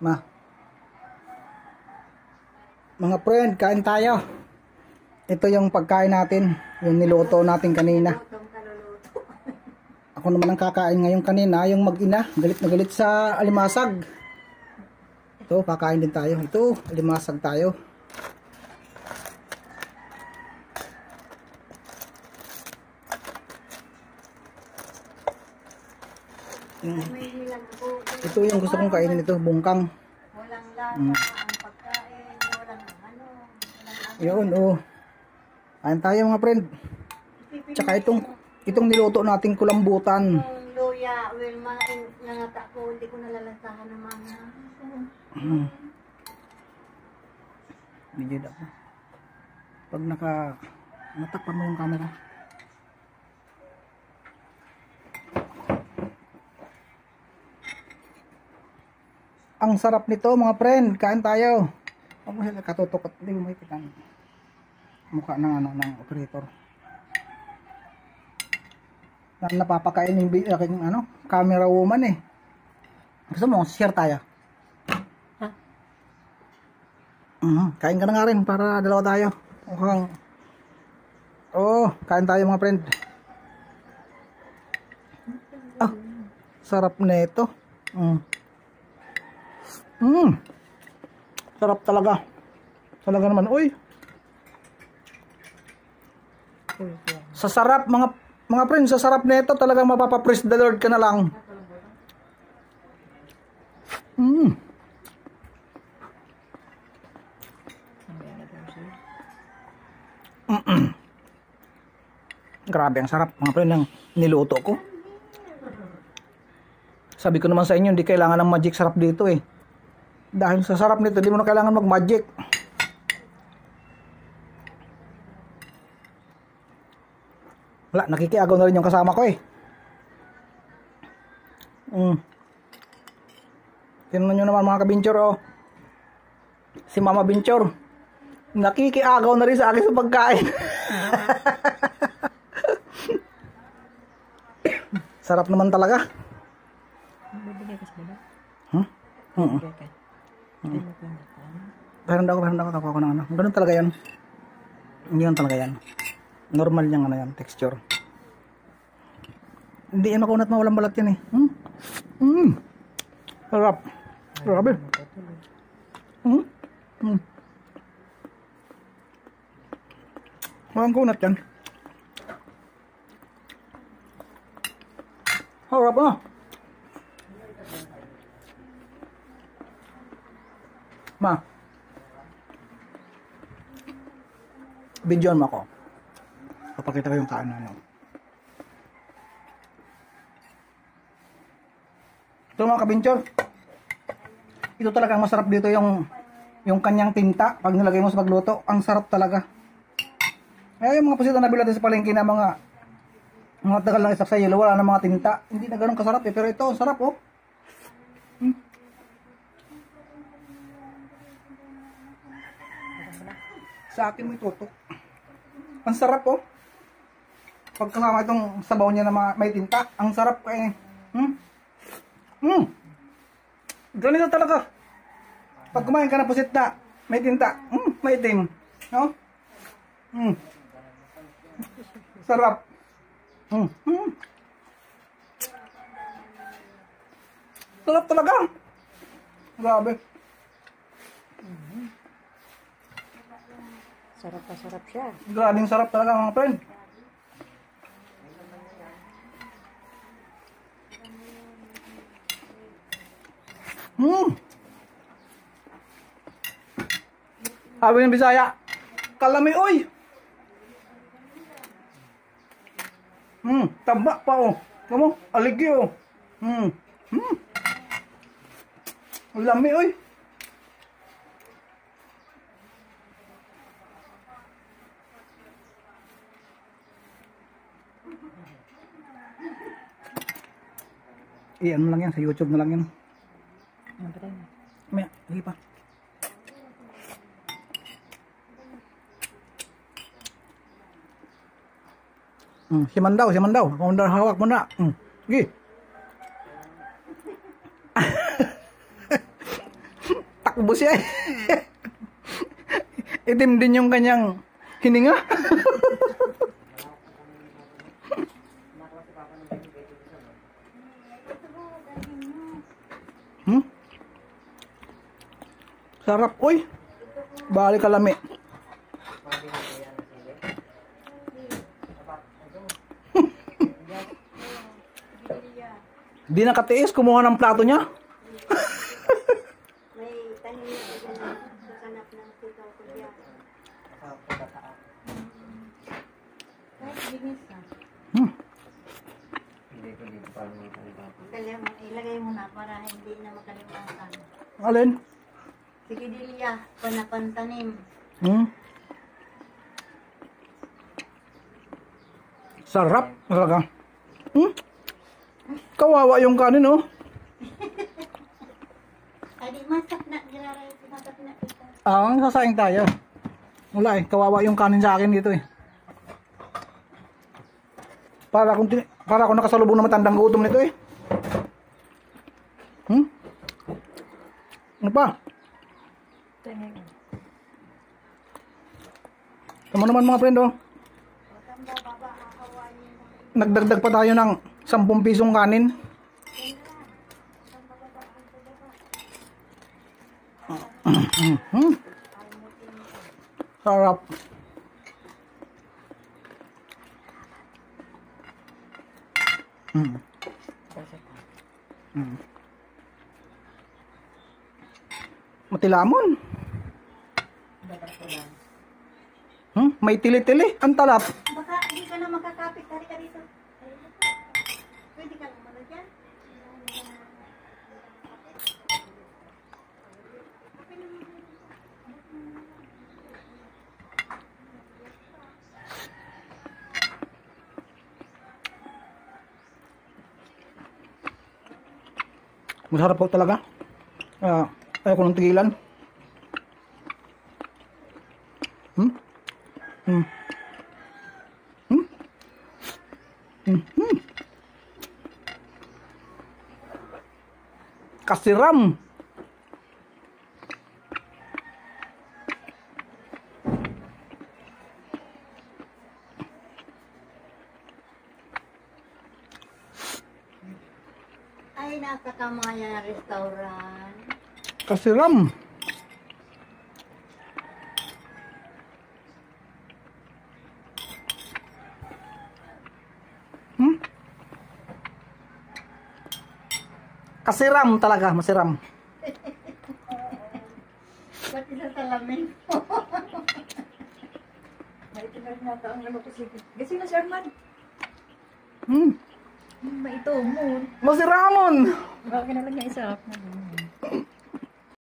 Ma. Mga friend, kain tayo. Ito yung pagkain natin. Yung niluto natin kanina. Ako naman ang kakain ngayon kanina. Yung mag-ina. Galit na galit sa alimasag. Ito, kakain din tayo. Ito, alimasag tayo. Ito yung gusto kong kainin ito, bungkang. Walang lasa ang pagkain, walang ano. Yun, oh. Ayan tayo mga friend. Tsaka itong niluto nating kulambutan. Yung luya, Wilma, nangata ko, hindi ko nalalasahan ng mga. Video na po. Pag natakpan mo yung camera. Ang sarap nito mga friend, kain tayo. Ako sila katutok at hindi mo makikita ang mukha ng operator. Napapakain yung aking camera woman eh. Gusto mo, share tayo. Ha? Kain ka na nga rin para dalawa tayo. Kain tayo mga friend. Sarap na ito. Sarap talaga. Talaga naman. Uy. Sa sarap mga friends, sa sarap nito talagang mapapa-praise the Lord ka na lang. Grabe ang sarap mga friend ng niluto ko. Sabi ko naman sa inyo, hindi kailangan ng magic sarap dito eh. Dahil sa sarap nito, hindi mo na kailangan mag-magic. Wala, nakikiagaw na rin yung kasama ko eh. Tingnan nyo naman mga kabinchor oh. Si Mama Binchor. Nakikiagaw na rin sa akin sa pagkain. Sarap naman talaga. Parang daw ako ng ano. Ganun talaga yan. Hindi yan talaga yan. Normal yung yan, texture. Hindi yan makunat mawalang balat yan eh. Sarap. Grabe. Walang kunat yan. Sarap ah. Ma. Bidyoan mo ako. Papakita ko yung kaano. Ito mga kabinchor. Ito talaga ang masarap dito yung kanyang tinta. Pag nilagay mo sa pagluto, ang sarap talaga. Kaya yung mga pusita na bilad sa palengke na mga tagal lang isak sa yelo, wala na mga tinta. Hindi na ganun kasarap eh. Pero ito, ang sarap oh. Sa akin may tutok. Ang sarap oh. Pagkasama itong sabaw niya na may tinta, ang sarap eh. Ganito talaga. Pag kumain ka na pusit na may tinta, may itim. No? Sarap. Sarap talaga. Grabe. Sarap na sarap siya. Grabing sarap talaga mga friend. Sabi ng Bisaya, kalami oy. Tamba pa oh. Kamu, aligi oh. Lami oy. Iyan mo lang yan, sa YouTube na lang yan. Maya, lagi pa. Siman daw. Kung hawak mo na. Sige. kalbo siya eh. Itim din yung kanyang hininga. Hmm? Sarap, uy. Bali kalami. Di nakatiis, kumuha ng plato niya. May tanim na ko dyan sa kanap ng sitaw ko dyan. Kahit binis na. Ilagay mo na para hindi na makalimutan. Alin? Sige, Delia, panapantanim. Sarap talaga. Kawawa yung kanin, oh. Ay, di masak na. Giraray, masak na ito. Ang sasaing tayo. Wala eh, kawawa yung kanin sa akin dito eh. Para akong nakasalubong na matandang gutom nito eh. Ano pa? Tama naman mga friend, oh. Nagdagdag pa tayo ng 10 pisong kanin. Sarap. Matilamon. May tili-tili. Ang talap. Baka hindi ka na makakapit. Hari ka dito. Pwede ka naman na dyan. Masarap po talaga. Ayaw ko ng tigilan. Kasiram. Ay, nasa Kamaya Restaurant. Kasiram. Kasiram talaga, masiram. Pati sa salamin. May tinag na ito ang lalo ko sige. Kasi na Sir Man. May ito mo. Masiramon. Bakit na lang niya isa.